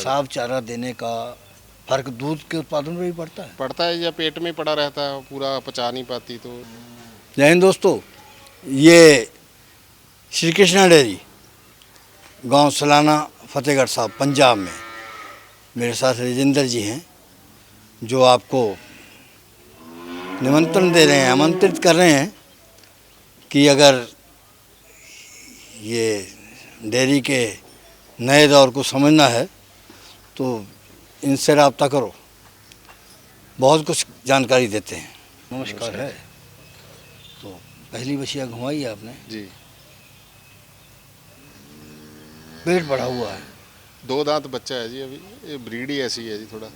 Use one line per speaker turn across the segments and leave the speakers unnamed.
बेहिसाब चारा देने का फर्क दूध के उत्पादन में भी पड़ता है।
या पेट में पड़ा रहता है, पूरा पचा नहीं पाती तो।
जय हिंद दोस्तों, ये श्री कृष्णा डेयरी गांव सलाना फतेहगढ़ साहब पंजाब में मेरे साथ राजेंद्र जी हैं, जो आपको निमंत्रण दे रहे हैं, आमंत्रित कर रहे हैं कि अगर ये डेयरी के नए दौर को समझना है तो इनसे रब्ता करो, बहुत कुछ जानकारी देते हैं। नमस्कार है। तो पहली बछिया घुमाई है आपने
जी।
पेट बढ़ा हुआ है,
2 दांत बच्चा है जी अभी। ये ब्रीड ही ऐसी है जी, थोड़ा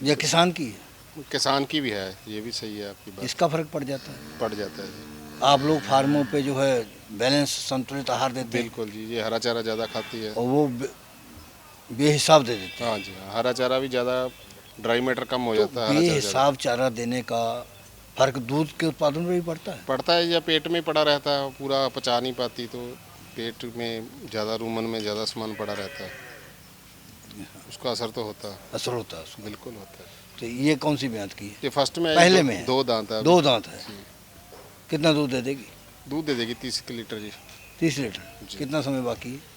यह किसान की है,
किसान की भी है, ये भी सही है आपकी बात।
इसका फर्क पड़ जाता है।
पड़ जाता है जी।
आप लोग फार्मों पे जो है बैलेंस संतुलित आहार देते हैं
बिल्कुल जी, ये हरा चारा ज़्यादा खाती है
और वो बेहिसाब दे देते हैं।
हाँ जी, हरा चारा भी ज़्यादा, ड्राई मैटर कम हो
तो
जाता है। हरा चारा
बेहिसाब चारा देने का फर्क दूध के उत्पादन में भी
पड़ता है, या पेट में पड़ा रहता है, पूरा पचा नहीं पाती तो पेट में ज़्यादा, रूमन में ज़्यादा सामान पड़ा रहता है, उसका असर तो होता है।
असर होता है उसका।
बिल्कुल होता है।
तो ये कौन सी ब्यात की है?
ये फर्स्ट में है,
पहले में है।
2 दांत है।
2 दांत है।
जी।
कितना दूध दे देगी?
दूध दे देगी 30 लीटर जी।
30 लीटर।
जी।
कितना समय बाकी है?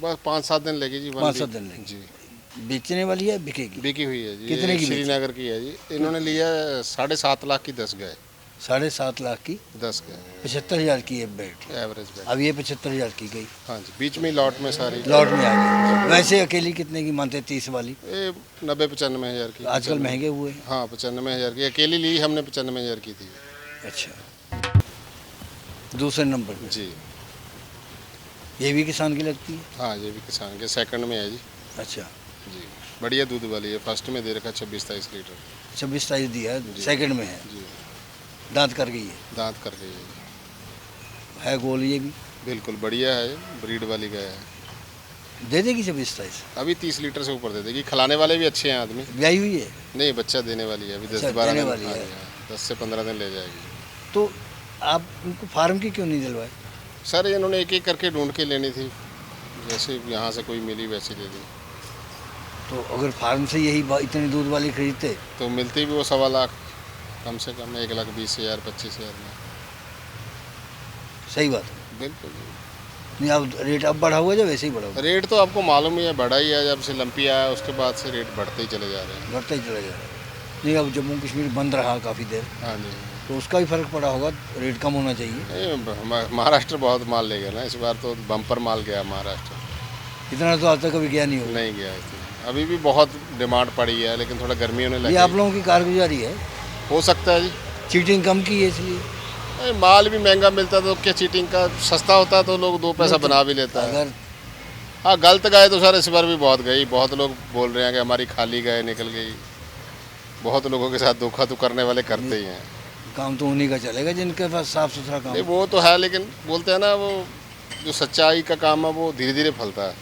बस 5-7 दिन लगेगी जी।
5-7 दिन लगेगी
जी।
बेचने वाली है, बिकेगी?
बिकी हुई है जी।
कितने की बेची?
श्रीनगर की है जी। इन्होंने लिया 7.5 लाख की 10 गाय।
7.5 लाख की
10 गाय
75,000 की है बैठ।
एवरेज बैठ।
अब ये 75,000 की गई,
हाँ जी, बीच में लॉट में सारी
लॉट में आ गई। वैसे अकेली कितने की मानते? 30 वाली
ये 90-95 हज़ार की।
आजकल महंगे हुए हैं।
हाँ, 95 हज़ार की अकेली ली हमने, 95 हज़ार की थी।
अच्छा, दूसरे नंबर पे
जी।
ये भी किसान की लगती है?
हाँ, ये भी किसान के सेकंड में है जी।
अच्छा,
जी, बढ़िया दूध वाली है। फर्स्ट में दे रखा 26-23 लीटर।
26-27 दिया है,
जी।
सेकंड में है,
जी,
दांत कर गई है,
दांत कर गई है जी।
है गोल ये भी।
बिल्कुल बढ़िया है, ब्रीड वाली गाय है।
दे देगी 26-27?
अभी 30 लीटर से ऊपर दे देगी। खिलाने वाले भी अच्छे हैं आदमी।
ब्याई हुई है?
नहीं, बच्चा देने वाली है अभी। 10
अच्छा,
से 12
देने
दिन।
वाली
हाँ
है।
जी, हाँ, 10 से 15 दिन ले जाएगी।
तो आप उनको फार्म की क्यों नहीं दिलवाए?
सर, इन्होंने एक एक करके ढूंढ के लेनी थी, जैसे यहाँ से कोई मिली वैसे दे दी।
तो अगर फार्म से यही इतनी दूध वाली खरीदते
तो मिलती भी वो 1.25 लाख, कम से कम 1,20,000 25,000 में।
सही बात है।
बिल्कुल जी।
नहीं, अब रेट अब बढ़ा हुआ है या वैसे ही बढ़ा हुआ है?
रेट तो आपको मालूम ही है, बढ़ा ही है। जब से लंपी आया उसके बाद से रेट बढ़ते ही चले जा रहे हैं।
बढ़ता ही चला जा रहा है। नहीं, अब जम्मू कश्मीर बंद रहा काफ़ी देर,
हाँ जी।
तो उसका भी फर्क पड़ा होगा, रेट कम होना चाहिए।
ये महाराष्ट्र बहुत माल ले गया ना इस बार, तो बम्पर माल गया महाराष्ट्र।
इतना तो आज तक कभी गया नहीं होगा।
नहीं गया इसमें। अभी भी बहुत डिमांड पड़ी है, लेकिन थोड़ा गर्मी होने
ये
लगी।
आप लोगों की कारगुजारी है,
हो सकता है जी।
चीटिंग कम की है इसलिए।
माल भी महंगा मिलता तो क्या चीटिंग का? सस्ता होता तो लोग 2 पैसा बना भी लेता है।
अगर
हाँ, गलत गाय तो सर इस बार भी बहुत गई। बहुत लोग बोल रहे हैं कि हमारी खाली गाय निकल गई। बहुत लोगों के साथ धोखा तो करने वाले करते ही हैं।
काम तो उन्हीं का चलेगा जिनके पास साफ सुथरा काम
नहीं,
है।
वो तो है, लेकिन बोलते हैं ना, वो जो सच्चाई का काम है वो धीरे धीरे फलता है।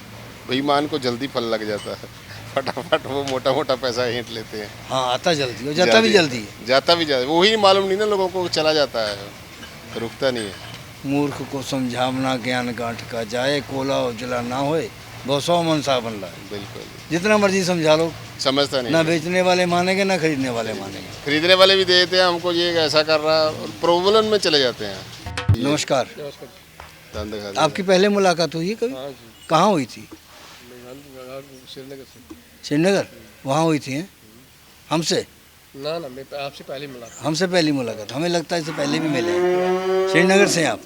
बेईमान को जल्दी फल लग जाता है, फटाफट वो मोटा मोटा पैसा हींट लेते हैं।
हाँ, आता जल्दी और जाता भी जल्दी है।
जाता भी जाता, वही मालूम नहीं ना लोगों को, चला जाता है, रुकता नहीं है।
मूर्ख को समझावना ज्ञान गांठ का, जाए कोला उजला ना होए, 200 मन साबन लाए।
बिल्कुल,
जितना मर्जी समझा लो,
समझता नहीं
ना
है।
बेचने वाले मानेंगे ना खरीदने वाले मानेंगे।
खरीदने वाले भी देते हैं हमको, ये ऐसा कर रहा, और प्रॉब्लम में चले जाते हैं।
नमस्कार,
दान दिखा दीजिए।
आपकी पहले मुलाकात हुई है कभी?
हाँ जी,
कहाँ हुई थी?
श्रीनगर से।
श्रीनगर, वहाँ हुई थी हैं? हमसे?
ना ना, मैं आपसे पहले मिला था।
हमसे पहली मुलाकात, हमें लगता है इससे पहले भी मिले हैं। श्रीनगर से हैं आप?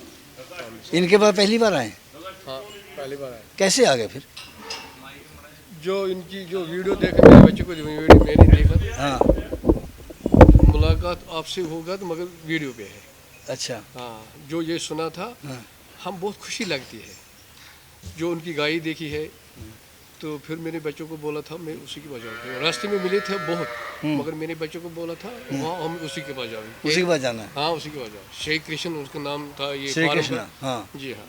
इनके पास पहली बार आए?
हाँ, पहली बार आया।
कैसे आ गए फिर?
जो इनकी जो वीडियो देखा, मेरे बच्चे को जो वीडियो मैंने देखा,
हाँ,
मुलाकात आपसे होगा तो मगर वीडियो पे है।
अच्छा।
हाँ, जो ये सुना था,
हाँ,
हम बहुत खुशी लगती है। जो उनकी गाय देखी है, तो फिर मेरे बच्चों को बोला था मैं उसी के पास जाऊँगा। रास्ते में मिले थे बहुत, मगर मेरे बच्चों को बोला था वहाँ हम उसी के पास जाएंगे।
उसी के पास जाना है?
हाँ, उसी के पास जाओ। श्री कृष्ण उसका नाम था। ये
श्री
फार्म
कृष्णा,
का।
हाँ।
जी हाँ,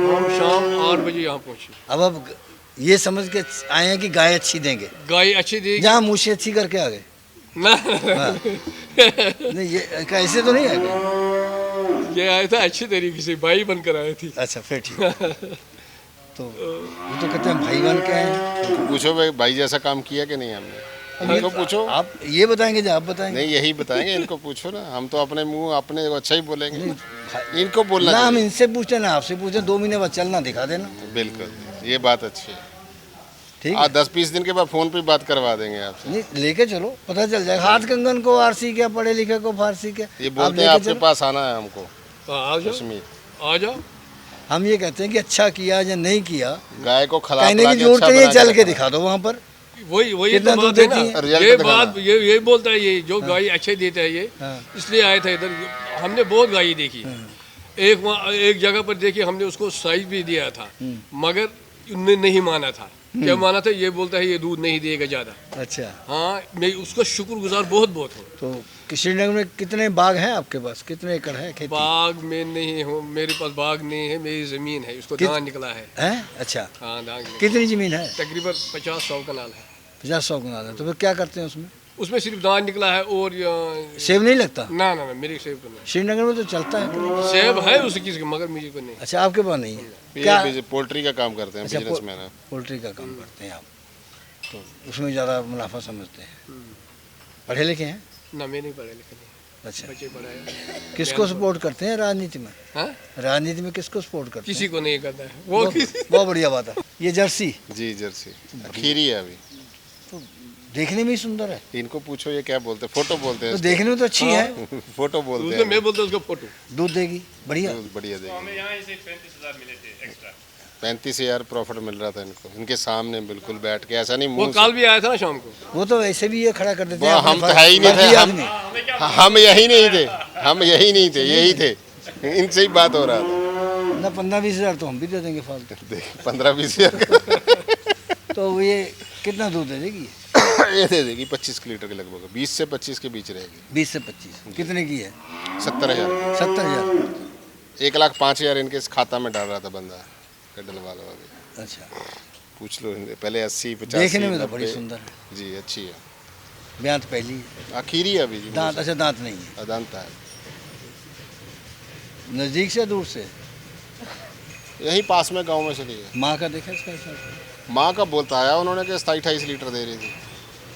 हम शाम 8 बजे यहाँ पहुँचे।
अब ये समझ के आए हैं कि गाय अच्छी देंगे,
गाय अच्छी देगी
जहाँ मूछें अच्छी करके आ गए।
ना।
हाँ। नहीं, ये ऐसे तो नहीं आ गए।
ये आया था अच्छी तरीके से, भाई बनकर आए थी।
अच्छा, फिर ठीक है। तो वो तो कहते हैं भाई बन के आए हैं।
उनको पूछो भाई जैसा काम किया कि नहीं हमने, इनको पूछो।
आप ये बताएंगे जो आप बताएंगे?
नहीं यही बताएंगे, इनको पूछो ना। हम तो अपने मुंह अपने अच्छा ही बोलेंगे, इनको बोलना
ना। हम
चाहिए।
इनसे पूछते ना आपसे पूछते, 2 महीने बाद चलना दिखा देना।
बिल्कुल, ये बात अच्छी है।
ठीक है।
10-20 दिन के बाद फोन पे बात करवा देंगे आपसे।
नहीं लेके चलो, पता चल जाएगा। हाथ कंगन को आरसी क्या, पढ़े लिखे को फारसी क्या।
ये
आप
बोलते हैं
लेके
आपके
चलो।
पास आना है हमको
आ जाओ,
कश्मीर।
आ जाओ।
हम ये कहते हैं कि अच्छा किया या नहीं किया,
गाय को खिला
कहने
पिला
की
के
जरूरत
अच्छा
नहीं है,
बना के
चल के
रखना।
दिखा दो वहाँ पर।
वही
कितना
तो
दूध
बात है ना।
देती है?
रिजल्ट
ये
दिखाना।
बात ये बोलता है, ये जो गाय अच्छे देता है ये,
हाँ।
इसलिए आए थे इधर। हमने बहुत गाय देखी है। एक जगह पर देखी हमने, उसको साइज भी दिया था, मगर उनने नहीं माना था। क्या माना था? ये बोलता है ये दूध नहीं देगा ज़्यादा।
अच्छा,
हाँ, मैं उसका शुक्रगुजार बहुत बहुत हूँ।
तो श्रीनगर में कितने बाग हैं आपके पास? कितने एकड़ है खेती?
बाग में नहीं हूँ, मेरे पास बाग नहीं है, मेरी ज़मीन है, उसको दान निकला है।
हैं? अच्छा,
हाँ, दान निकला।
कितनी ज़मीन है?
तकरीबन 50-100 कनाल है।
50-100 कनाल है। तो फिर क्या करते हैं उसमें?
उसमें सिर्फ दान निकला है। और
सेब नहीं लगता?
ना ना ना, मेरे सेब तो नहीं।
श्रीनगर में तो चलता है
सेब है उसकी किसी के, मगर मुझे को नहीं।
अच्छा, आपके पास नहीं है क्या?
ये पोल्ट्री का काम करते हैं,
अच्छा,
बिजनेसमैन है।
पोल्ट्री का काम करते हैं आप, तो उसमें ज़्यादा मुनाफा समझते हैं। पढ़े लिखे हैं?
ना, मैं नहीं पढ़े लिखे नहीं।
अच्छा,
बच्चे पढ़ाए।
किसको सपोर्ट करते हैं राजनीति में?
हाँ?
राजनीति में किसको सपोर्ट करते हैं?
किसी को नहीं करता है वो।
बहुत बढ़िया बात है। ये जर्सी
जी जर्सी खीरी है अभी।
तो देखने में ही सुंदर है।
इनको पूछो ये क्या बोलते हैं, फोटो बोलते हैं
तो देखने में तो अच्छी है,
इसको। फोटो बोलते
उसमें
हैं।
मैं बोलता हूँ उसका फोटो।
दूध देगी बढ़िया।
दूध बढ़िया देगी।
हमें यहाँ से 35,000 मिले थे एक्स्ट्रा।
35,000 प्रॉफिट मिल रहा था इनको, इनके सामने बिल्कुल बैठ के, ऐसा नहीं
वो
मुंह से।
कल भी आया था ना शाम को।
वो तो ऐसे भी ये खड़ा कर देते
वो
हैं।
हम
अपने
तो है ही नहीं थे,
फर्जी
हम
आदमी।
हम यही नहीं थे, हम यही नहीं थे, यही थे। इनसे ही बात हो रहा था।
ना 15-20 हज़ार तो हम भी दे देंगे फालतू।
15-20,000
तो ये कितना दूध दे देगी?
ये दे देगी 25 लीटर के लगभग, 20 से 25 के बीच रहेगी।
20 से 25 कितने की है?
70,000।
70,000।
1,05,000 इनके इस खाता में डाल रहा था बंदा, डलवाला वाले।
अच्छा,
पूछ लो इनसे, पहले 80-50।
देखने में तो बड़ी सुंदर है।
जी अच्छी है।
ब्याह तो पहली है।
आखिरी है अभी जी।
दांत? अच्छा, दांत नहीं है।
अदांत है।
नज़दीक से दूर से?
यही पास में गांव में चली है।
माँ का देखा इसका हिसाब?
माँ का बोलता आया उन्होंने कि 27-28 लीटर दे रही थी।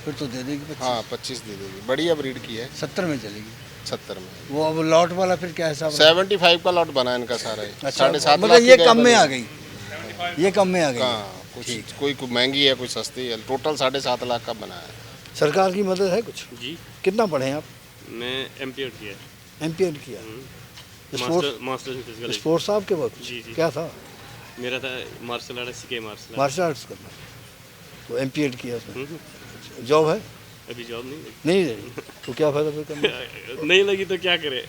फिर तो दे देगी 25।
हाँ 25 दे देगी, बढ़िया ब्रीड की है।
70 में चलेगी।
70 में।
वो अब लॉट वाला फिर क्या हिसाब है?
75 का लॉट बना है इनका सारा ही।
अच्छा,
7.5
मतलब
लाख
ये
की
कम में
गाय
आ
बनी।
गई, ये कम में आ गई।
हाँ, कुछ कोई महंगी है, कोई सस्ती है। टोटल 7.5 लाख का बना है।
सरकार की मदद है कुछ?
जी,
कितना पढ़े हैं आप?
मैं एमपीएड किया।
एमपीएड किया। Sports?
Masters in physical.
Sports आपके वक्त
जी, जी।
क्या था?
मेरा था मार्शल आर्ट, सीके मार्शल आर्ट।
मार्शल आर्ट्स करना, तो एमपीएड किया उसमें। जॉब है?
अभी जॉब नहीं लगी।
नहीं रही तो क्या फायदा फिर करना?
नहीं लगी तो क्या करे,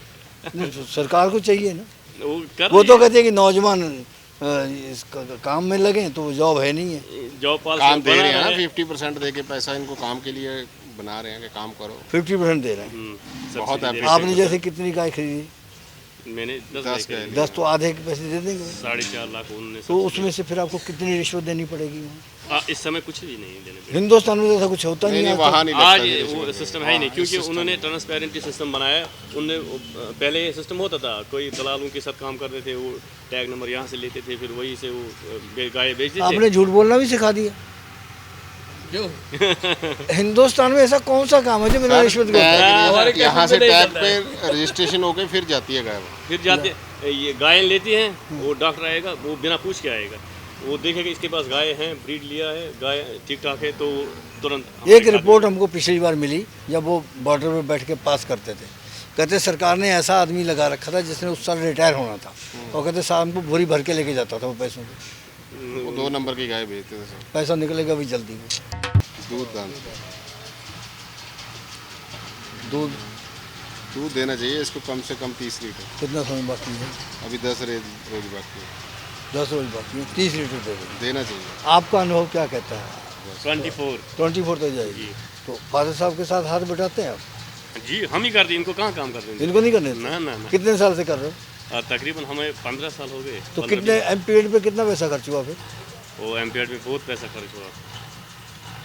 नहीं, तो सरकार को चाहिए ना।
वो कर
वो
रही
तो
है।
कहते हैं कि नौजवान इस काम में लगे, तो जॉब है नहीं है।
जॉब पास
काम दे
बना
रहे हैं ना,
है।
50% दे के पैसा इनको काम के लिए बना रहे हैं कि काम करो।
50% दे रहे हैं।
सब्सिडी
बहुत
दे
है।
रहे हैं।
आपने जैसे कितनी गाय खरीदी?
मैंने 10
10
गाय
गाय।
10, तो आधे के पैसे दे देंगे।
4.5 लाख उनने
तो उसमें से फिर आपको कितनी रिश्वत देनी पड़ेगी?
इस समय कुछ भी नहीं देने पड़े।
हिंदुस्तान में तो ऐसा कुछ होता
नहीं
नहीं
नहीं,
आज
वहाँ
तक।
नहीं
आज
लगता ये
वो
रिश्वत।
सिस्टम है ही नहीं,
हाँ,
क्योंकि
सिस्टम
उन्होंने
है।
ट्रांसपेरेंटी सिस्टम बनाया। उनने पहले ये सिस्टम होता था, कोई दलालों के साथ काम करते थे, वो टैग नंबर यहाँ से लेते थे, फिर वही से वो गाय बेच देते।
आपने झूठ बोलना भी सिखा दिया।
जो
हिंदुस्तान में ऐसा कौन सा काम है जो बिना रिश्वत के होता है?
हमारे
टैग यहाँ
कैसे
से
में नहीं
टैग
चलता
पे रजिस्ट्रेशन होके फिर जाती है गाय वो।
फिर जाते ये गाय लेती हैं, वो डॉक्टर आएगा, वो बिना पूछ के आएगा, वो देखेगा इसके पास गाय हैं, ब्रीड लिया है, गाय ठीक ठाक है, तो तुरंत
एक रिपोर्ट हमको पिछली बार मिली, जब वो बॉर्डर पे बैठ के पास करते थे। कहते सरकार ने ऐसा आदमी लगा रखा था जिसने उस साल रिटायर होना था, और कहते शाम को बोरी भर के लेके जाता था वो पैसों को।
वो 2 नंबर की गाय बेचते थे सब।
पैसा निकलेगा भी जल्दी में।
दूध दान
दूध
दूध देना चाहिए इसको कम से कम 30 लीटर।
कितना समय बाकी है?
अभी 10 रोज बाकी है।
10 रोज बाकी है, 30 लीटर दे देंगे।
देना चाहिए।
आपका अनुभव क्या कहता है?
24।
24 तक जाएगी।
जी।
तो फादर साहब के साथ हाथ बिठाते हैं आप?
जी, हम ही करते हैं, इनको कहाँ काम करते हैं।
इनको नहीं करने देते?
ना ना ना,
कितने साल से कर रहे हो?
तकरीबन हमें 15 साल हो गए।
तो
15
कितने एमपीएड पे कितना पैसा खर्च हुआ फिर?
वो एमपीएड में बहुत पैसा खर्च हुआ,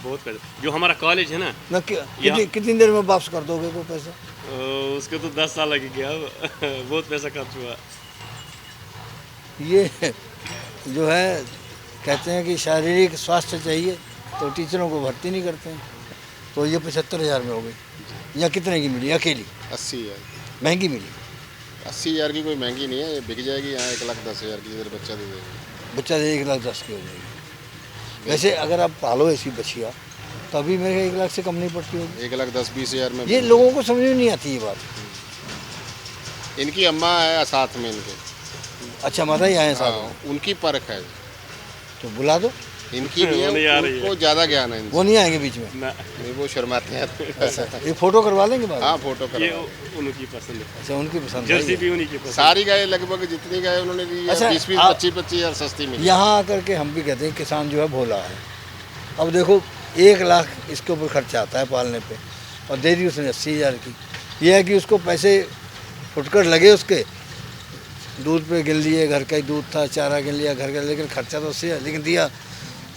बहुत पैसा। जो हमारा कॉलेज है ना,
कितनी देर में वापस कर दोगे वो पैसा?
उसके तो 10 साल लग गया। बहुत पैसा खर्च हुआ।
ये जो है कहते हैं कि शारीरिक स्वास्थ्य चाहिए तो टीचरों को भर्ती नहीं करते हैं। तो ये 75,000 में हो गई। या कितने की मिली अकेली?
80,000।
महंगी मिली?
80,000 की कोई महंगी नहीं है, ये बिक जाएगी यहाँ 1,10,000 की, इधर बच्चा दे देगा।
बच्चा दे 1,10,000 की हो जाएगी। वैसे अगर आप पालो ऐसी बछिया तो अभी मेरे 1,00,000 से कम नहीं पड़ती होगी।
1,10,20,000 में।
ये लोगों को समझ में नहीं आती ये बात।
इनकी अम्मा है साथ में इनके।
अच्छा माता ही आए साथ में,
हाँ, उनकी परख है।
तो बुला दो।
इनकी नहीं
वो नहीं आ
है,
रही है।
उनको ज़्यादा ज्ञान है इनसे।
वो नहीं आएंगे बीच में?
नहीं, वो शर्माते हैं।
अच्छा ये फोटो करवा लेंगे बाद में?
हाँ, फोटो
ये
करो।
उनकी पसंद है,
अच्छा उनकी पसंद
जर्सी
है।
भी उन्हीं की पसंद।
सारी गाय लगभग जितनी गाय उन्होंने ली है,
अच्छा,
20-20,
आप-
25-25 हज़ार सस्ती मिली।
यहाँ आकर के हम भी कहते हैं किसान जो है भोला है। अब देखो 1,00,000 इसके ऊपर खर्चा आता है पालने पे और दे दी उसने 80,000 की। ये है कि उसको पैसे फुटकर लगे, उसके दूध पे गिन लिए, घर का ही दूध था, चारा गिन लिया घर का, लेकिन खर्चा तो 80,000, लेकिन दिया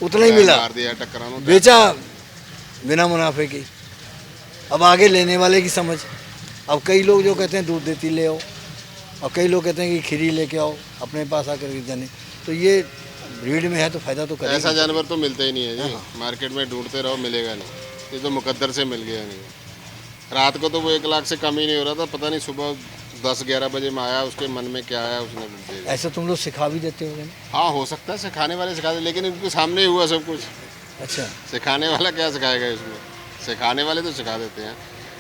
उतना ही मिला,
मार दिया टक्करानो।
बेचा बिना मुनाफे की। अब आगे लेने वाले की समझ। अब कई लोग जो कहते हैं दूध देती ले आओ, और कई लोग कहते हैं कि खीरी लेके आओ अपने पास आकर के जाने। तो ये ब्रीड में है तो फायदा तो करेगा।
ऐसा जानवर तो मिलता ही नहीं है जी, मार्केट में ढूंढते रहो मिलेगा नहीं। ये तो मुकद्दर से मिल गया नहीं। रात को तो वो 1,00,000 से कम ही नहीं हो रहा था, पता नहीं सुबह 10-11 बजे में आया, उसके मन में क्या आया उसने दे दिया।
ऐसा तुम लोग सिखा भी देते हो?
हाँ, हो सकता है सिखाने वाले सिखा दे, लेकिन इनके सामने ही हुआ सब कुछ।
अच्छा
सिखाने वाला क्या सिखाएगा इसमें? सिखाने वाले तो सिखा देते हैं।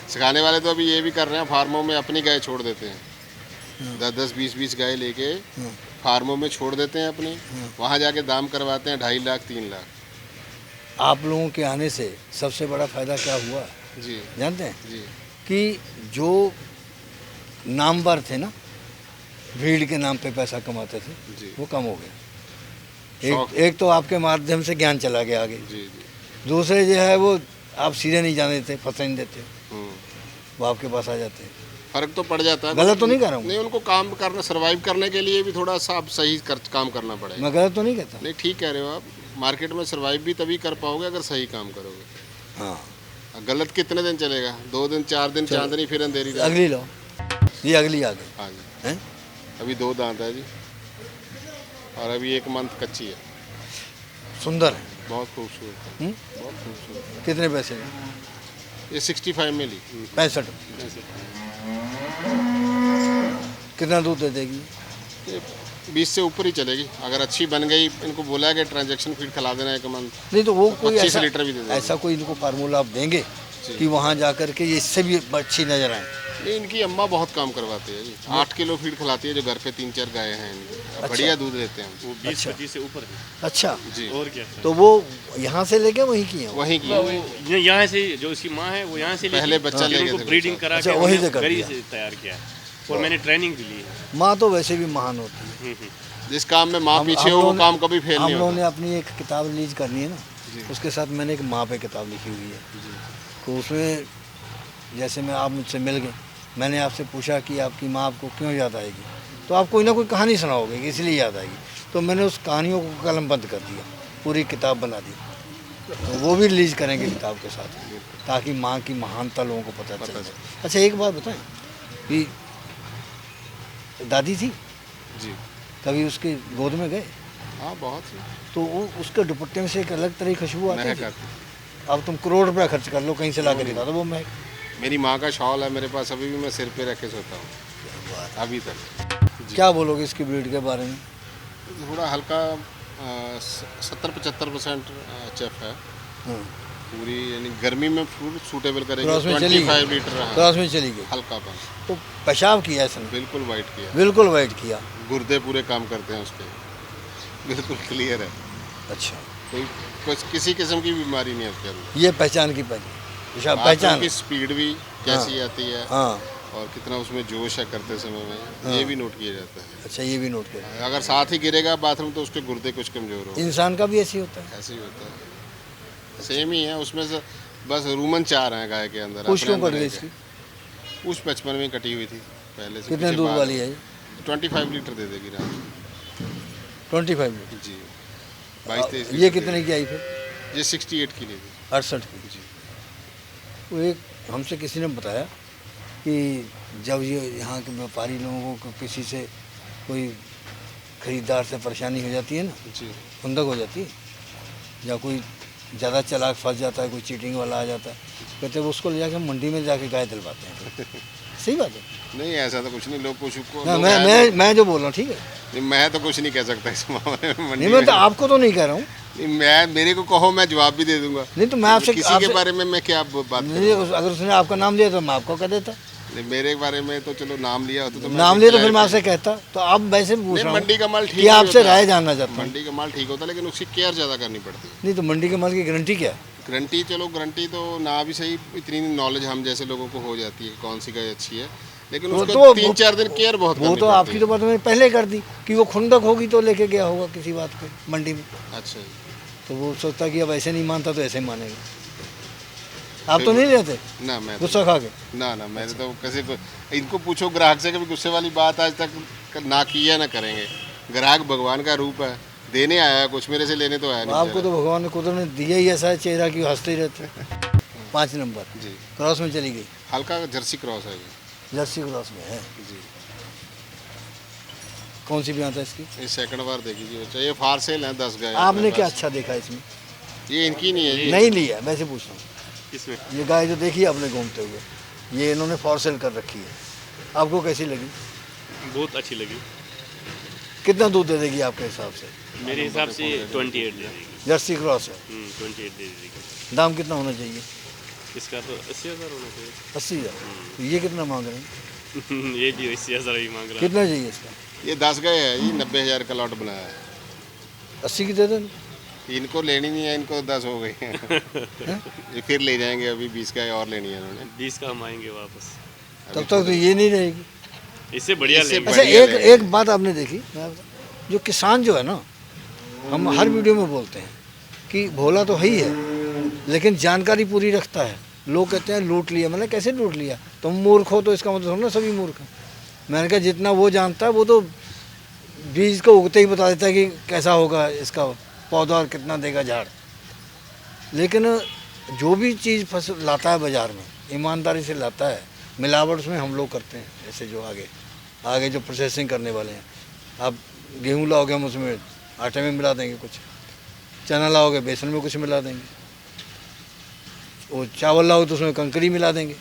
सिखाने वाले तो अभी ये भी कर रहे हैं, फार्मों में अपनी गाय छोड़ देते हैं। 10-10, 20-20 गाय लेके फार्मों में छोड़ देते हैं अपनी, वहाँ जाके दाम करवाते हैं 2.5 लाख 3 लाख।
आप लोगों के आने से सबसे बड़ा फायदा क्या हुआ
जी
जानते हैं?
जी
कि जो नामवर थे ना, भीड़ के नाम पे पैसा कमाते थे,
जी
वो कम हो गया।
शौक।
एक तो आपके माध्यम से ज्ञान चला गया आगे,
जी जी।
दूसरे जो है वो आप सीधे नहीं जाने देते, फंस नहीं देते,
हम्म।
वो आपके पास आ जाते हैं।
फर्क तो पड़ जाता है।
गलत तो नहीं कर रहा हूँ?
नहीं, उनको काम करना, सर्वाइव करने के लिए भी थोड़ा सा आप सही काम करना पड़ेगा।
मैं गलत तो नहीं कहता?
नहीं, ठीक कह रहे हो आप। मार्केट में सर्वाइव भी तभी कर पाओगे अगर सही काम करोगे।
हाँ।
गलत कितने दिन चलेगा? 2 दिन 4 दिन चांदनी फिर अंधेरी रात।
अगली लो, ये अगली आ गई
हाँ जी,
हैं?
अभी 2 दांत है जी, और अभी 1 मंथ कच्ची है।
सुंदर है।
बहुत खूबसूरत है,
हम्म?
बहुत खूबसूरत।
कितने पैसे में?
ये 65 में ली।
65। कितना दूध दे देगी?
ये 20 से ऊपर ही चलेगी अगर अच्छी बन गई। इनको बोला है कि ट्रांजैक्शन फीड खिला देना 1 मंथ।
नहीं तो वो कोई
25
ऐसा
लीटर भी दे देंगे।
ऐसा कोई इनको फार्मूला आप देंगे
जी।
कि वहाँ जा कर के ये इससे भी अच्छी नजर आए?
नहीं, इनकी अम्मा बहुत काम करवाती है जी। 8 किलो फीड खिलाती है, जो घर पे 3-4 गाय हैं इनकी।
अच्छा।
बढ़िया दूध देते हैं
वो 20-25 से ऊपर है।
अच्छा,
जी।
और क्या?
तो वो यहाँ से लेके वहीं की है?
वहीं की।
ये यहाँ से जो उसकी माँ है वो यहाँ से
पहले
लेके,
बच्चा
फिर
ले गए
उनको
थे
ब्रीडिंग
बच्चा।
करा
अच्छा,
के
वहीं
उन्हें
से कर
गरी
दिया।
से तैयार किया है। और मैंने ट्रेनिंग भी ली है।
माँ तो वैसे भी महान होती है।
जिस काम में माँ
हम
पीछे हो वो
लोगों ने-
काम कभी फेल
हम
नहीं
लोगों ने
होता।
अपनी एक किताब रिलीज करनी है ना, उसके साथ मैंने एक माँ पे किताब लिखी हुई है। तो उसमें जैसे मैं आप मुझसे मिल गए, मैंने आपसे पूछा कि आपकी माँ आपको क्यों याद आएगी, तो आप कोई ना कोई कहानी सुनाओगे कि इसलिए याद आएगी। तो मैंने उस कहानियों को कलमबंद कर दिया, पूरी किताब बना दी। तो वो भी रिलीज करेंगे किताब के साथ, ताकि माँ की महानता लोगों को पता चले। अच्छा एक बात बताएं कि दादी थी,
जी
कभी उसके गोद में गए
हाँ, बहुत ही
तो वो उसके दुपट्टे में से एक अलग तरह की खुशबू आती
महक
है?
आती।
अब तुम करोड़ रुपया खर्च कर लो कहीं से ला के दिखा दो वो महक।
मेरी माँ का शॉल है मेरे पास, अभी भी मैं सिर पे रख के सोता हूँ अभी तक।
क्या बोलोगे इसकी ब्रीड के बारे में?
थोड़ा हल्का 70-75% चेफ है।
हाँ।
पूरी यानी गर्मी में फूड सूटेबल करेगी।
क्रॉस में चली
25
गई,
लीटर है।
क्रॉस में चली गई
हल्कापन,
तो पेशाब किया इसने,
बिल्कुल वाइट किया।
बिल्कुल वाइट किया।
गुर्दे पूरे काम करते हैं उसके, बिल्कुल क्लियर है।
अच्छा,
कोई कुछ किसी किस्म की बीमारी नहीं है उसके अंदर।
ये पहचान की पहली पेशाब
बाथरूम
पहचान।
की स्पीड भी कैसी आती है
हाँ
और कितना उसमें जोश है करते समय में, ये भी नोट किया जाता है।
अच्छा, ये भी नोट करें।
अगर साथ ही गिरेगा बाथरूम तो उसके गुर्दे कुछ कमजोर हो,
इंसान का भी ऐसे ही होता है?
ऐसे ही होता है। सेम ही है उसमें से, बस रूमन 4 हैं गाय के अंदर।
पूछ
अपने
क्यों कट
अंदर
गई
एक है।
इसकी?
पूछ 55 में कटी हुई थी पहले से।
कितने
पीछे
दूध
बाल-
वाली है ये?
25 लीटर दे देगी रात में।
25 लीटर।
जी 22-23
ये कितने की आई फिर?
ये 68 की ली थी
68 की।
जी।
वो एक हमसे किसी ने बताया कि जब ये यहाँ के व्यापारी लोगों को किसी से कोई खरीदार से परेशानी हो जाती है ना,
जी
खुंदक हो जाती है, या कोई ज़्यादा चालाक फंस जाता है, कोई चीटिंग वाला आ जाता है, कहते हैं वो उसको ले जाकर मंडी में जाके गाय दिलवाते हैं। सही बात है
नहीं, ऐसा तो कुछ नहीं, लोग कुछ को
ना,
लोग
मैं जो बोल रहा हूँ ठीक है।
नहीं, मैं तो कुछ नहीं कह सकता इस मामले में। मंडी
नहीं मैं
में
तो आपको तो नहीं कह रहा हूँ,
नहीं, मैं मेरे को कहो मैं जवाब भी दे दूंगा।
नहीं तो मैं आपसे
किसी के बारे में मैं क्या बात
नहीं,
करूं?
अगर उसने आपका नाम लिया तो मैं आपको कह देता,
नहीं, मेरे बारे में तो चलो नाम लिया होता तो मैं
नाम
भी
लिया तो फिर मैं
क्लियर
आपसे कहता। तो आप वैसे पूछ
नहीं,
रहा हूँ
मंडी का माल ठीक
कि
ही
आपसे
होता है।
राय जानना चाहता हूँ।
मंडी का माल ठीक होता है, लेकिन उसकी केयर ज़्यादा करनी पड़ती है।
नहीं तो मंडी के माल की गारंटी क्या है?
गारंटी, चलो गारंटी तो ना भी सही, इतनी नॉलेज हम जैसे लोगों को हो जाती है कौन सी गाय अच्छी है, लेकिन
वो
उसको
तो-
3-4 दिन केयर बहुत
वो
करनी
तो
पड़ती
आपकी तो बात मैंने पहले कर दी कि वो खुंदक होगी तो लेके गया होगा किसी बात पे मंडी में,
है। अच्छा जी।
तो वो सोचता कि अब ऐसे नहीं मानता तो ऐसे ही मानेगा। आप तो नहीं लेते
ना मैं
गुस्सा खा के?
ना मैंने तो किसी को, इनको पूछो ग्राहक से, कभी गुस्से वाली बात आज तक ना की है ना करेंगे। ग्राहक भगवान का रूप है, देने आया है कुछ, मेरे से लेने तो आया नहीं।
आपको तो भगवान ने कुदरत ने दिया ही ऐसा है चेहरा कि वो हंसते ही रहते हैं। 5 नंबर
जी,
क्रॉस में चली गई,
हल्का जर्सी क्रॉस है ये।
जर्सी क्रॉस में है।
जी,
कौन सी ब्यात है इसकी?
ये सेकंड बार देखिए बच्चा, ये फार सेल है 10 गाय।
आपने
अपने
क्या
पास।
अच्छा देखा इसमें?
ये इनकी नहीं है, ये
नहीं लिया, वैसे पूछ रहा हूँ।
इसमें
ये गाय जो देखी है आपने घूमते हुए, ये इन्होंने फॉर सेल कर रखी है, आपको कैसी लगी?
बहुत अच्छी लगी।
कितना दूध दे देगी आपके हिसाब से?
मेरे हिसाब से 28 दे देगी।
जर्सी क्रॉस है,
28 दे देगी।
दाम कितना होना चाहिए?
इसका तो 80,000 होना
80,000। तो ये कितना मांग रहे हैं?
चाहिए। ये भी 80,000 ही मांग रहा है।
कितना चाहिए इसका?
ये 10 गाय है, ये 90,000 का लॉट बनाया है।
80 की दे देना।
इनको लेनी नहीं है, इनको 10 हो गई हैं। ये फिर ले जाएंगे, अभी 20 गाय और लेनी है इन्होंने।
20 का हम आएंगे वापस।
तब तक तो ये नहीं रहेगी।
इससे बढ़िया
इससे
लेंगे।
अच्छा
बढ़िया
एक
लेंगे।
एक बात आपने देखी, मैं बताऊं, जो किसान जो है ना, हम हर वीडियो में बोलते हैं कि भोला तो है ही है लेकिन जानकारी पूरी रखता है। लोग कहते हैं लूट लिया, मैंने कैसे लूट लिया? तुम मूर्ख हो तो इसका मतलब थोड़ा ना सभी मूर्ख हैं। मैंने कहा जितना वो जानता है वो तो बीज को उगते ही बता देता है कि कैसा होगा इसका पौधा और कितना देगा झाड़। लेकिन जो भी चीज़ फसल लाता है बाज़ार में ईमानदारी से लाता है, मिलावट उसमें हम लोग करते हैं। जैसे जो आगे जो प्रोसेसिंग करने वाले हैं, आप गेहूँ लाओगे हम उसमें आटे में मिला देंगे कुछ, चना लाओगे बेसन में कुछ मिला देंगे, वो चावल लाओगे तो उसमें कंकरी मिला देंगे,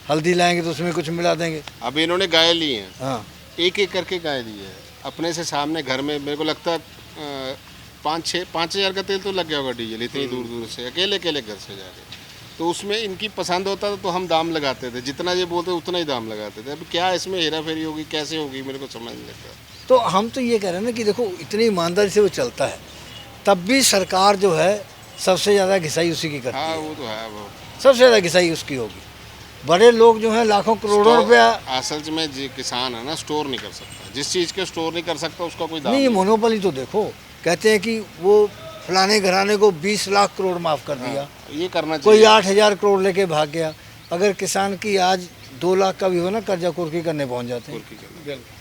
हल्दी लाएंगे तो उसमें कुछ मिला देंगे।
अब इन्होंने गाय ली हैं,
हाँ,
एक एक करके गाय ली है अपने से सामने घर में। मेरे को लगता है 5 हज़ार का तेल तो लग गया होगा डीजल, इतनी दूर दूर से अकेले घर से जाके। तो उसमें इनकी पसंद होता था तो हम दाम लगाते थे, जितना ये बोलते उतना ही दाम लगाते थे। अब क्या इसमें हेरा फेरी होगी, कैसे होगी, मेरे को समझ नहीं लगता।
तो हम तो ये कह रहे हैं ना कि देखो इतनी ईमानदारी से वो चलता है, तब भी सरकार जो है सबसे ज़्यादा घिसाई उसी की करती
हाँ
है।
वो तो है, वो
सबसे ज़्यादा घिसाई उसकी होगी। बड़े लोग जो हैं लाखों करोड़ों रुपया,
असल में जो किसान है ना, स्टोर नहीं कर सकता। जिस चीज़ के स्टोर नहीं कर सकता उसका कोई दाम
नहीं,
नहीं।
मोनोपोली तो देखो, कहते हैं कि वो फलाने घराने को 20 लाख करोड़ माफ़ कर दिया,
ये करना
कोई
चाहिए।
8,000 करोड़ लेके भाग गया। अगर किसान की आज 2 लाख का भी हो ना, कर्जा कुर्की करने पहुंच जाते हैं।
कुर्की करना।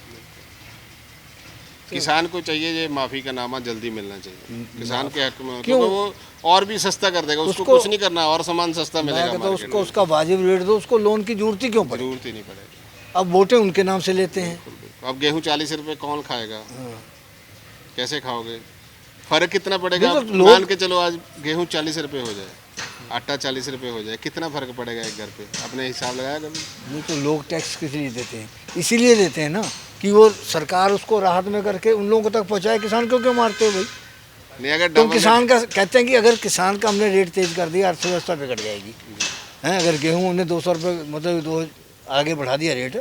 किसान को चाहिए ये माफ़ी का नामा जल्दी मिलना चाहिए किसान के हक में,
क्यों?
क्योंकि वो और भी सस्ता कर देगा। उसको कुछ नहीं करना, और सामान सस्ता
मैं
मिलेगा
कहता हूँ
मार्केट
उसको
में।
उसका वाजिब रेट दो, उसको लोन की जरूरत ही क्यों पड़े?
जरूरत ही नहीं पड़ेगी।
अब वोटें उनके नाम से लेते हैं।
अब गेहूँ 40 रुपए कौन खाएगा? कैसे खाओगे? फर्क कितना पड़ेगा?
नहीं
आप
तो लोग-
मान के चलो आज गेहूँ 40 रुपए हो जाए, आटा 40 रुपए हो जाए, कितना फर्क पड़ेगा एक घर पे? अपने हिसाब लगाया कभी?
नहीं तो लोग टैक्स किस लिए देते हैं? इसीलिए देते हैं ना कि वो सरकार उसको राहत में करके उन लोगों तक पहुंचाए। किसान को क्यों मारते हो भाई?
नहीं, अगर
तुम
डबल
किसान का कहते हैं कि अगर किसान का हमने रेट तेज कर दिया अर्थव्यवस्था बिगड़ जाएगी। हैं, अगर गेहूँ हमने 200 रुपये मतलब 2 आगे बढ़ा दिया रेट,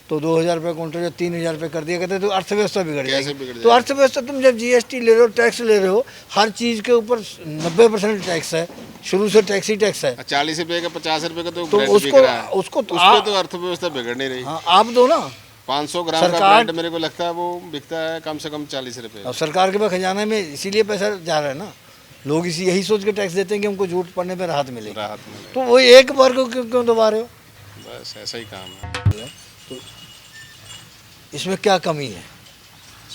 तो 2,000 रुपये क्विंटल या 3,000 रुपये कर दिया, कहते तो अर्थव्यवस्था बिगड़
कैसे
जाएगी।
बिगड़
तो
जाएगी?
अर्थव्यवस्था, तुम जब जीएसटी ले रहे हो, टैक्स ले रहे हो, हर चीज़ के ऊपर 90% टैक्स है, शुरू से टैक्स ही टैक्स है।
40 रुपए का 50 रुपए का तो
तो
ब्रेड बिक रहा है।
उसको तो
उसपे तो अर्थव्यवस्था बिगड़ नहीं रही।
हाँ, आप दो ना।
500 ग्राम का
सरकार-
ब्रेड मेरे को लगता है वो बिकता है कम से कम 40 रुपए।
अब सरकार के पास खजाने में इसीलिए पैसा जा रहा है ना, लोग यही सोच के टैक्स देते हैं कि हमको झूठ पड़ने पर राहत मिलेगी।
राहत मिले,
तो वो एक वर्ग को क्यों दबा रहे हो?
बस ऐसा ही काम है।
तो इसमें क्या कमी है?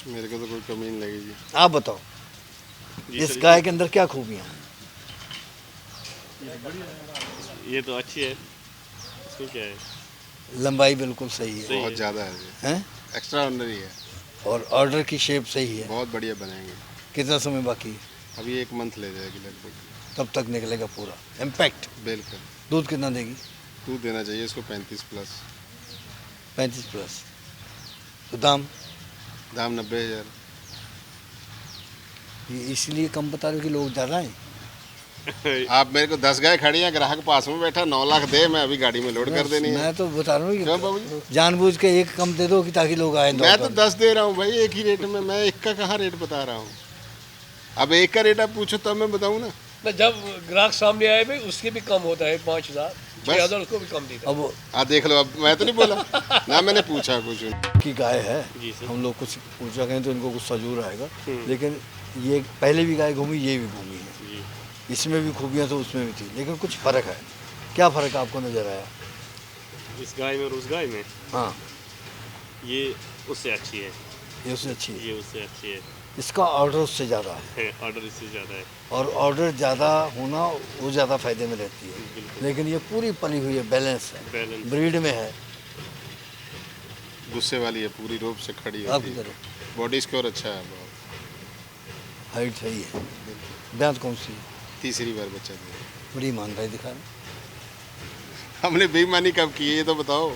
मेरे को तो कोई कमी नहीं लगेगी।
आप बताओ,
जी
इस
सर,
गाय के अंदर क्या खूबियाँ हैं?
ये तो अच्छी है। इसमें क्या है?
लंबाई बिल्कुल सही है,
बहुत ज़्यादा है ये,
हैं?
एक्स्ट्रा ऑर्डिनरी है।
और ऑर्डर की शेप सही है।
बहुत बढ़िया बनाएंगे।
कितना समय बाकी है?
अभी 1 मंथ ले जाएगी लगभग।
तब तक निकलेगा पूरा इम्पैक्ट।
बिल्कुल।
दूध कितना देगी?
दूध देना चाहिए इसको 35 प्लस।
35 प्लस। तो दाम?
दाम 90,000।
ये इसलिए कम बता रहे हो कि लोग ज़्यादा हैं?
आप मेरे को 10 गाय खड़ी हैं, ग्राहक पास में बैठा 9 लाख दे, मैं अभी गाड़ी में लोड कर देनी है।
मैं तो बता रहा हूँ
क्यों बाबूजी?
कि जानबूझ के एक कम दे दो कि ताकि लोग आए।
मैं तो 10 दे रहा हूँ भाई, एक ही रेट में। मैं एक का कहाँ रेट बता रहा हूँ? अब एक का रेट आप पूछो तब मैं बताऊँ ना।
जब ग्राहक सामने आए भाई उसके भी कम होता है, 5,000 6,000 उसको भी कम देता है।
अब
देख लो, अब मैं तो नहीं बोला ना, मैंने पूछा कुछ।
की गाय है,
जी सर।
हम लोग कुछ पूछा कहें तो इनको गुस्सा जरूर आएगा, लेकिन ये पहले भी गाय घूमी, ये भी घूमी है।
जी।
इसमें भी खूबियाँ तो उसमें भी थी, लेकिन कुछ फ़र्क है। क्या फ़र्क आपको नज़र आया?
इस गाय में और उस गाय में
हाँ,
ये उससे अच्छी है,
ये उससे अच्छी है।
ये उससे अच्छी है,
इसका ऑर्डर उससे ज़्यादा है,
ऑर्डर इससे ज़्यादा है।
और ऑर्डर ज़्यादा होना वो ज़्यादा फ़ायदे में रहती है।
बिल्कुल।
लेकिन ये पूरी पली हुई है, बैलेंस है,
बैलेंस।
ब्रीड में है
गुस्से वाली है, पूरी रोप से खड़ी है।
आपकी तरह।
बॉडी स्कोर अच्छा है बहुत।
हाइट सही है। ब्याज कौन सी है?
तीसरी बार बच्चा दिया।
बड़ी ईमानदारी दिखा रहे।
हमने बेईमानी कब की है ये तो बताओ।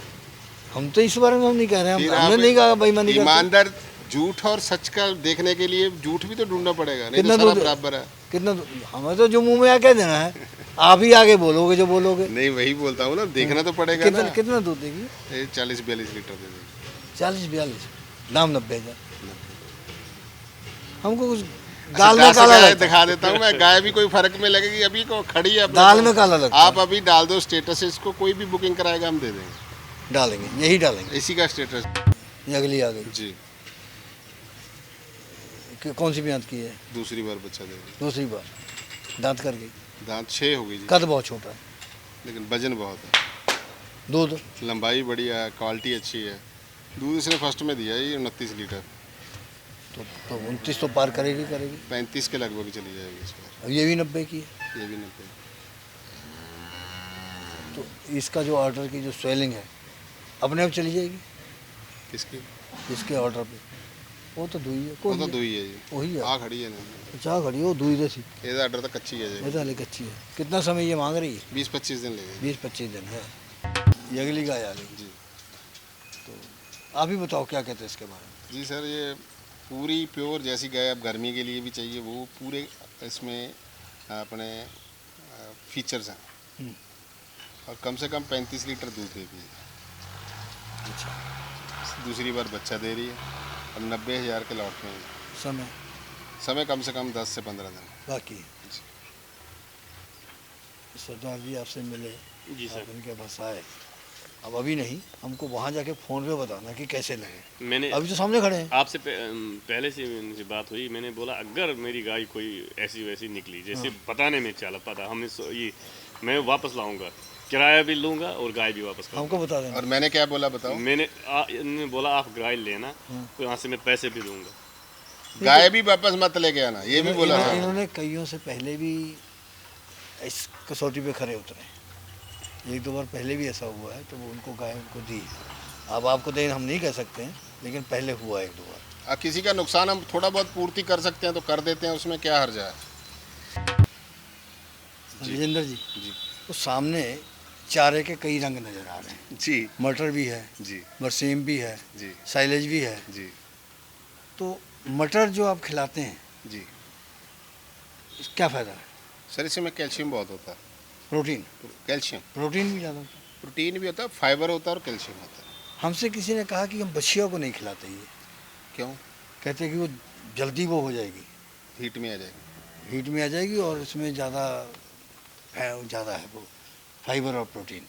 हम तो इस बारे में हम नहीं कह रहे
फिर
हैं, हमने
आप
नहीं कहा बेईमानी करते।
ईमानदार झूठ और सच का देखने के लिए झूठ भी तो ढूंढना पड़ेगा, नहीं तो
कितना
सारा
दूध-
बराबर है।
कितना हमें तो जो मुंह में आके देना है, आप ही आगे बोलोगे जो बोलोगे।
नहीं वही बोलता हूँ ना, देखना तो पड़ेगा
कितना
ना।
कितना दूध देगी?
ये 40-42 लीटर दे देगी।
40-42, दाम 90,000। हमको कुछ
अच्छा,
दाल में
दाल से
काला
गाय
लगता है।
दिखा देता हूँ मैं, गाय भी कोई फर्क में लगेगी। अभी को खड़ी है अपने
दाल
पास।
में काला लगता है।
आप अभी डाल दो स्टेटस, इसको कोई भी बुकिंग कराएगा हम दे देंगे।
डालेंगे, यही डालेंगे।
इसी का स्टेटस।
ये अगली आ गई।
जी,
कौन सी ब्याज की है?
दूसरी बार बच्चा देगी।
दूसरी बार दांत कर गई।
दांत 6 हो गई जी,
कद बहुत छोटा है।
लेकिन वजन बहुत है।
दूध
लंबाई बढ़िया है, क्वालिटी अच्छी है। दूध इसने फर्स्ट में दिया ये 29 लीटर।
तो 29 तो पार करेगी करेगी।
35 के लगभग चली जाएगी इस बार।
अब ये भी 90 की है।
ये भी 90।
तो इसका जो ऑर्डर की जो स्वेलिंग है अपने आप चली जाएगी
किसकी?
इसके ऑर्डर पे। वो तो दुई है,
वो
कोई
तो
है?
दुई है जी।
वही है।
आ खड़ी है ना,
चाह खड़ी हो दुई जैसी।
ये ऑर्डर तो कच्ची है जी।
ये तो हाले कच्ची है। कितना समय ये मांग रही है?
20-25 दिन लगेगा।
20-25 दिन है। ये अगली गाय आ गई।
जी
आप ही बताओ क्या कहते हैं इसके बारे में।
जी सर, ये पूरी प्योर जैसी गाय अब गर्मी के लिए भी चाहिए, वो पूरे इसमें अपने फीचर्स हैं। और कम से कम 35 लीटर दूध देती है।
अच्छा,
दूसरी बार बच्चा दे रही है। अब 90,000 के लॉट में है।
समय
समय कम से कम 10 से 15 दिन।
बाकी है। सरदार जी आपसे मिले,
जी
आप
सर।
इनके पास आए। अब अभी नहीं, हमको वहाँ जाके फ़ोन पे बताना कि कैसे लगे।
मैंने
अभी तो सामने खड़े हैं।
आपसे पहले से इनसे बात हुई, मैंने बोला अगर मेरी गाय कोई ऐसी वैसी निकली जैसे बताने में चला पता हमने ये मैं वापस लाऊंगा, किराया भी लूंगा और गाय भी वापस करूंगा।
हमको बता देना।
और मैंने क्या बोला बताओ?
इन्होंने बोला आप गाय लेना तो यहाँ से मैं पैसे भी दूंगा।
गाय भी वापस मत लेके आना, ये भी बोला था।
इन्होंने कईयों से पहले भी इस कसौटी पे खरे उतरे। 1-2 बार पहले भी ऐसा हुआ है, तो वो उनको गाय उनको दी। अब आपको दें हम नहीं कह सकते हैं, लेकिन पहले हुआ 1-2 बार।
किसी का नुकसान हम थोड़ा बहुत पूर्ति कर सकते हैं तो कर देते हैं, उसमें क्या हर्ज है।
राजेंद्र जी,
जी
तो सामने चारे के कई रंग नज़र आ रहे हैं।
जी
मटर भी है,
जी
बरसीम भी है,
जी
साइलेज भी है।
जी
तो मटर जो आप खिलाते हैं,
जी
क्या फ़ायदा है?
सर, इसमें कैल्शियम बहुत होता है।
प्रोटीन
कैल्शियम,
भी ज़्यादा होता है।
प्रोटीन भी होता है, फाइबर होता है और कैल्शियम होता है।
हमसे किसी ने कहा कि हम बछिया को नहीं खिलाते ये,
क्यों?
कहते हैं कि वो जल्दी वो हो जाएगी,
हीट में आ जाएगा।
हीट में आ जाएगी, और इसमें ज़्यादा है वो फाइबर और प्रोटीन।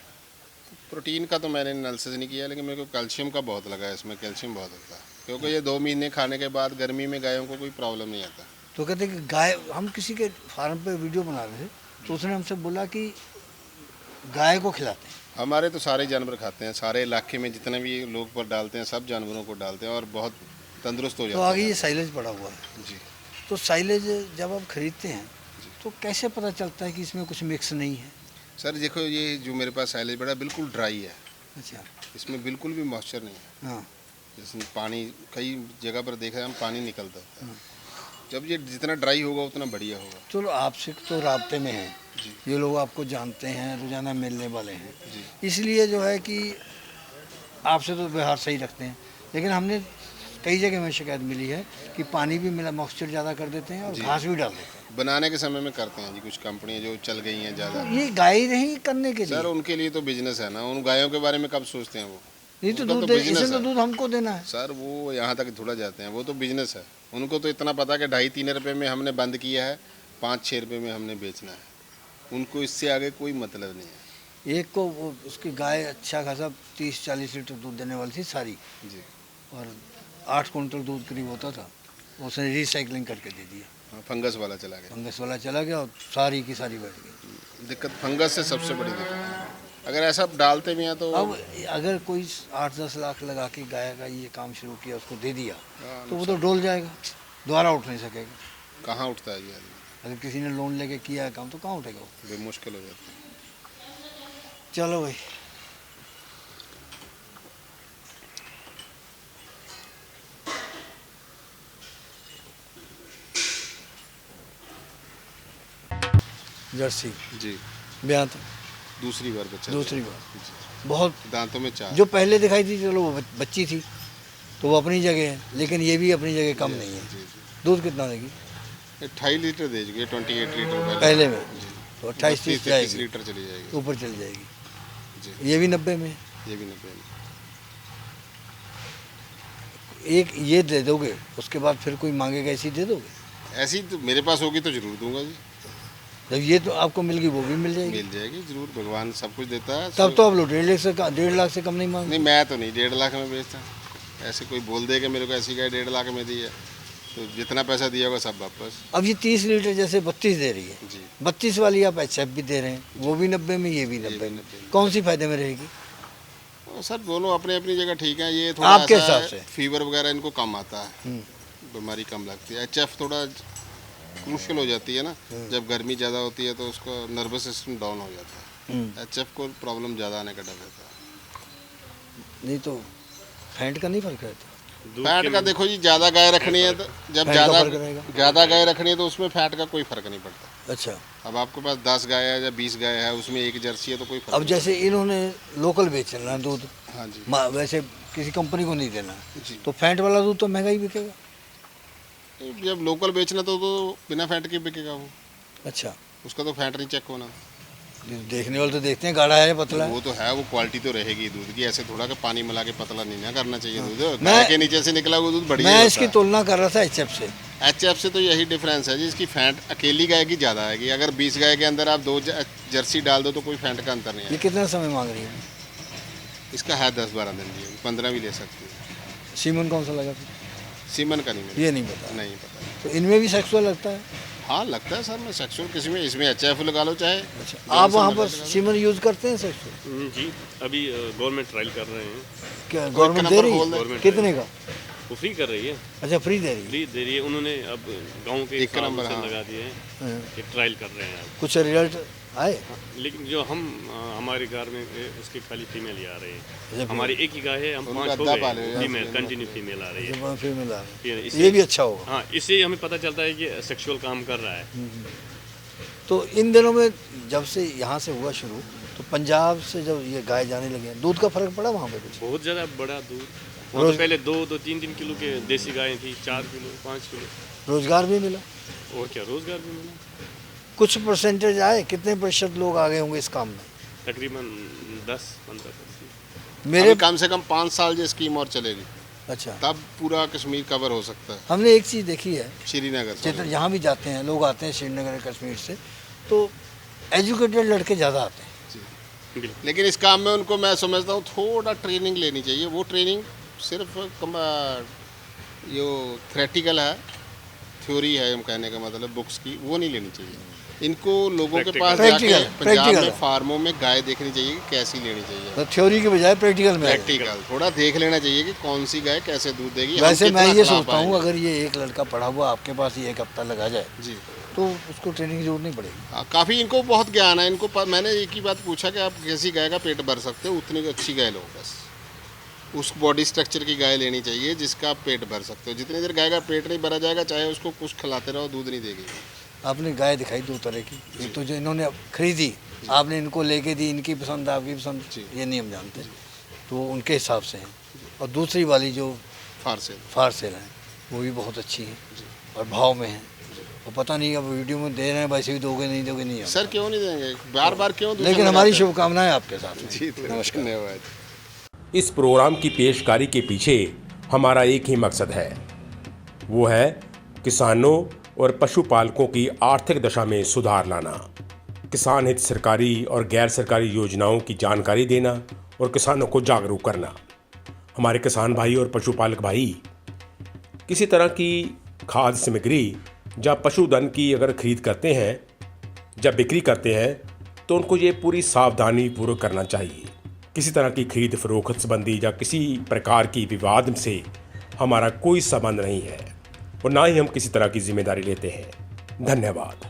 प्रोटीन का तो मैंने एनालिसिस नहीं किया, लेकिन मेरे को कैल्शियम का बहुत लगा है। इसमें कैल्शियम बहुत होता है, क्योंकि ये 2 महीने खाने के बाद गर्मी में गायों को कोई प्रॉब्लम नहीं आता।
तो कहते हैं कि गाय, हम किसी के फार्म पे वीडियो बना रहे थे, तो उसने हमसे बोला कि गाय को खिलाते हैं।
हमारे तो सारे जानवर खाते हैं, सारे इलाके में जितने भी लोग पर डालते हैं सब जानवरों को डालते हैं और बहुत तंदुरुस्त हो
तो
जाते
आगे
हैं।
ये साइलेज पड़ा हुआ है।
जी
तो साइलेज जब आप खरीदते हैं तो कैसे पता चलता है कि इसमें कुछ मिक्स नहीं है?
सर देखो, ये जो मेरे पास साइलेज बड़ा बिल्कुल ड्राई है,
अच्छा।
इसमें बिल्कुल भी मॉइस्चर नहीं है।
हाँ।
जिसमें पानी कई जगह पर देखा है हम, पानी निकलता है। जब ये जितना ड्राई होगा उतना बढ़िया होगा।
चलो आपसे तो राब्ते में हैं, ये लोग आपको जानते हैं, रोजाना मिलने वाले हैं, इसलिए जो है कि आपसे तो व्यवहार सही रखते हैं। लेकिन हमने कई जगह में शिकायत मिली है कि पानी भी मिला मॉइस्चर ज़्यादा कर देते हैं और घास भी डाल देते हैं।
बनाने के समय में करते हैं जी, कुछ कंपनियां जो चल गई हैं ज़्यादा।
ये गाय नहीं करने के लिए
सर उनके लिए तो बिजनेस है ना, उन गायों के बारे में कब सोचते हैं वो?
नहीं तो
उनका
दूध
तो
दे,
business
इसे तो
है।
दूध हमको देना है।
सर वो यहाँ तक थोड़ा जाते हैं, वो तो बिजनेस है। उनको तो इतना पता कि 2.5-3 रुपये में हमने बंद किया है, 5-6 रुपये में हमने बेचना है। उनको इससे आगे कोई मतलब नहीं है।
एक को वो उसकी गाय अच्छा खासा 30-40 लीटर दूध देने वाली थी सारी,
जी
और 8 कुंटल दूध करीब होता था, उसने रिसाइकलिंग करके दे दिया।
हाँ, फंगस वाला चला गया।
फंगस वाला चला गया और सारी की सारी बैठ गई।
दिक्कत फंगस से सबसे बड़ी दिक्कत है। अगर ऐसा डालते भी हैं तो
अब अगर कोई 8-10 लाख लगा के गाय का ये काम शुरू किया, उसको दे दिया, तो वो तो डोल जाएगा, दोबारा उठ नहीं सकेगा।
कहाँ उठता है ये आदमी?
अगर किसी ने लोन लेके किया है काम तो कहाँ उठेगा वो?
बड़ी मुश्किल हो जाती है।
चलो भाई, जर्सी
जी
ब्याह था
दूसरी बार बच्चा।
दूसरी बार।
जी।
बहुत
दांतों में चार।
जो पहले दिखाई थी, चलो वो बच्ची थी तो वो अपनी जगह है, लेकिन ये भी अपनी जगह कम नहीं है।
जी
दूध कितना देगी
28 लीटर दे चुकी है, 28 लीटर
पहले में?
जी
तो 28-30
30
जाएगी,
लीटर चली जाएगी।
ऊपर चली जाएगी।
जी
ये भी 90 में है।
ये भी 90 में।
एक ये दे दोगे, उसके बाद फिर कोई मांगेगा ऐसी दे दोगे?
ऐसी तो मेरे पास होगी तो जरूर दूंगा जी।
जब ये तो आपको मिल गई वो भी मिल जाएगी,
मिल जाएगी जरूर, भगवान सब कुछ देता है।
तब तो आप लोग 1.5 लाख से कम नहीं मांग।
नहीं मैं तो नहीं 1.5 लाख में बेचता। ऐसे कोई बोल दे कि मेरे को ऐसी गाय 1.5 लाख में दी है, तो जितना पैसा दिया होगा सब वापस।
अब ये 30 लीटर जैसे 32 दे रही है,
जी
32 वाली आप HF भी दे रहे हैं, वो भी 90 में, ये भी 90 में, कौन सी फायदे में रहेगी?
और सर दोनों अपनी अपनी जगह ठीक है। ये थोड़ा
आपके
ऐसा
हिसाब
है,
से?
फीवर वगैरह इनको कम आता है, बीमारी कम लगती है। HF थोड़ा मुश्किल हो जाती है ना, जब गर्मी ज़्यादा होती है तो उसका नर्वस सिस्टम डाउन हो जाता है। HF को प्रॉब्लम ज़्यादा आने का डर रहता है।
नहीं तो फैट का नहीं फर्क रहता?
दूध
फैट
के
का देखो जी, ज़्यादा गाय रखनी है तो जब
फैट का फर्क रहेगा?
ज़्यादा गाय रखनी है तो उसमें फैट का कोई फर्क नहीं पड़ता।
अच्छा,
अब आपके पास 10 गाय है या 20 गाय है, उसमें एक जर्सी है तो कोई फर्क
अब जैसे इन्होंने लोकल बेचना है दूध,
नहीं। हाँ जी
वैसे किसी कंपनी को नहीं देना,
जी।
तो फैट वाला दूध तो महंगा ही बिकेगा।
जब लोकल बेचना तो बिना फैट के बिकेगा वो,
अच्छा,
उसका तो फैट नहीं चेक होना।
देखने वाले तो देखते हैं गाढ़ा है या पतला है।
वो तो है, वो क्वालिटी तो रहेगी दूध की। ऐसे थोड़ा कि पानी मिला के पतला नहीं ना करना चाहिए दूध।
मैं-
गाय के नीचे से निकला हुआ दूध बढ़िया
मैं
होता
इसकी
है।
तुलना कर रहा था HF से।
HF से तो यही डिफरेंस है जी, इसकी फैट अकेली गाय की ज़्यादा आएगी। अगर 20 गाय के अंदर आप 2 जर्सी डाल दो तो कोई फैट का अंतर नहीं
ये
है।
कितना समय मांग रही है?
इसका है 10-12 दिन जी, 15 भी ले सकती है।
सीमन कौन सा लगा फिर?
सीमन का नहीं मिला,
ये नहीं पता।
नहीं पता।
तो इनमें भी सेक्सुअल लगता है?
हाँ लगता है सर, मैं सेक्सुअल किसी में, इसमें HF लगा लो चाहे।
अच्छा, आप वहाँ पर सीमन यूज़ करते हैं सेक्सुअल?
जी अभी गवर्नमेंट ट्रायल कर रहे हैं,
क्या गवर्नमेंट दे
नंबर
रही
बोल
है?
दे।
कितने का?
वो फ्री कर रही है,
अच्छा, फ्री दे रही है।
फ्री दे रही है। उन्होंने अब गांव के
एक नंबर,
हिसाब से
हाँ।
लगा दिए हैं
हाँ।
कि ट्रायल कर रहे हैं अब।
कुछ रिजल्ट आए?
लेकिन जो हम हमारे घर में उसके खाली फीमेल ही आ रहे
अच्छा,
हैं। हमारी एक ही गाय है, हम
उनका
5 हो
अद्दा पाले
गए,
हैं,
फीमेल
फीमेल
कंटिन्यू फीमेल आ रही है।
जब वहाँ फिर मिला है।
इससे-
ये भी अच्छा होगा।
हाँ, इससे हमें पता चलता है कि सेक्सुअल काम कर रहा है।
तो इन दिनों में जब से यहाँ से हुआ शुरू, तो पंजाब से जब ये गाय जाने लगे, दूध का फर्क पड़ा वहाँ पे कुछ?
बहुत ज़्यादा बड़ा दूध। वो तो
रोज-
पहले 2-3 किलो के देसी गायें थी, 4 किलो 5 किलो।
रोजगार भी मिला?
और क्या, रोजगार भी मिला।
कुछ परसेंटेज आए? कितने प्रतिशत लोग आ गए होंगे इस काम में?
तकरीबन 10-15%।
मेरे
अभी कम से कम 5 साल ये स्कीम और चलेगी,
अच्छा,
तब पूरा कश्मीर कवर हो सकता है।
हमने एक चीज़ देखी है,
श्रीनगर से।
जितना यहाँ भी जाते हैं लोग, आते हैं श्रीनगर कश्मीर से, तो एजुकेटेड लड़के ज़्यादा आते हैं।
बिल्कुल।
लेकिन इस काम में उनको मैं समझता हूँ थोड़ा ट्रेनिंग लेनी चाहिए। वो ट्रेनिंग सिर्फ जो थ्रेटिकल है, थ्योरी है, हम कहने का मतलब बुक्स की, वो नहीं लेनी चाहिए। इनको लोगों के पास जाके
Practical,
पंजाब
practical
में
है।
फार्मों में गाय देखनी चाहिए कि कैसी लेनी चाहिए।
तो थ्योरी के बजाय प्रैक्टिकल में आ जाए।
प्रैक्टिकल थोड़ा देख लेना चाहिए कि कौन सी गाय कैसे दूध देगी। हम
वैसे मैं
कितना
ये
खिला
सोचता हूँ,
पाएंगे।
अगर ये एक लड़का पढ़ा हुआ आपके पास ही 1 हफ्ता लगा जाए,
जी
तो उसको ट्रेनिंग की जरूरत नहीं पड़ेगी।
हाँ, काफ़ी इनको बहुत ज्ञान है इनको। मैंने एक ही बात पूछा कि आप कैसी गाय का पेट भर सकते हो, उतनी अच्छी गाय लो बस। उस बॉडी स्ट्रक्चर की गाय लेनी चाहिए जिसका आप पेट भर सकते हो। जितनी देर गाय का पेट नहीं भरा जाएगा, चाहे उसको कुछ खिलाते रहो, दूध नहीं देगी।
आपने गाय दिखाई 2 तरह की, एक तो जो इन्होंने खरीदी, आपने इनको लेके दी, इनकी पसंद आपकी पसंद, ये नहीं हम जानते, तो उनके हिसाब से हैं। और दूसरी वाली जो फार सेल है वो भी बहुत अच्छी है और भाव में है। और पता नहीं अब वीडियो में दे रहे हैं, वैसे भी दोगे नहीं दोगे नहीं
सर, क्यों नहीं देंगे, बार बार क्यों?
लेकिन हमारी शुभकामनाएं आपके साथ
जी,
नमस्कार।
धन्यवाद।
इस प्रोग्राम की पेशकारी के पीछे हमारा एक ही मकसद है, वो है किसानों और पशुपालकों की आर्थिक दशा में सुधार लाना, किसान हित सरकारी और गैर सरकारी योजनाओं की जानकारी देना और किसानों को जागरूक करना। हमारे किसान भाई और पशुपालक भाई किसी तरह की खाद्य सामग्री या पशुधन की अगर खरीद करते हैं, जब बिक्री करते हैं, तो उनको ये पूरी सावधानी पूर्वक करना चाहिए। किसी तरह की खरीद फरोख्त संबंधी या किसी प्रकार की विवाद से हमारा कोई संबंध नहीं है और ना ही हम किसी तरह की जिम्मेदारी लेते हैं। धन्यवाद।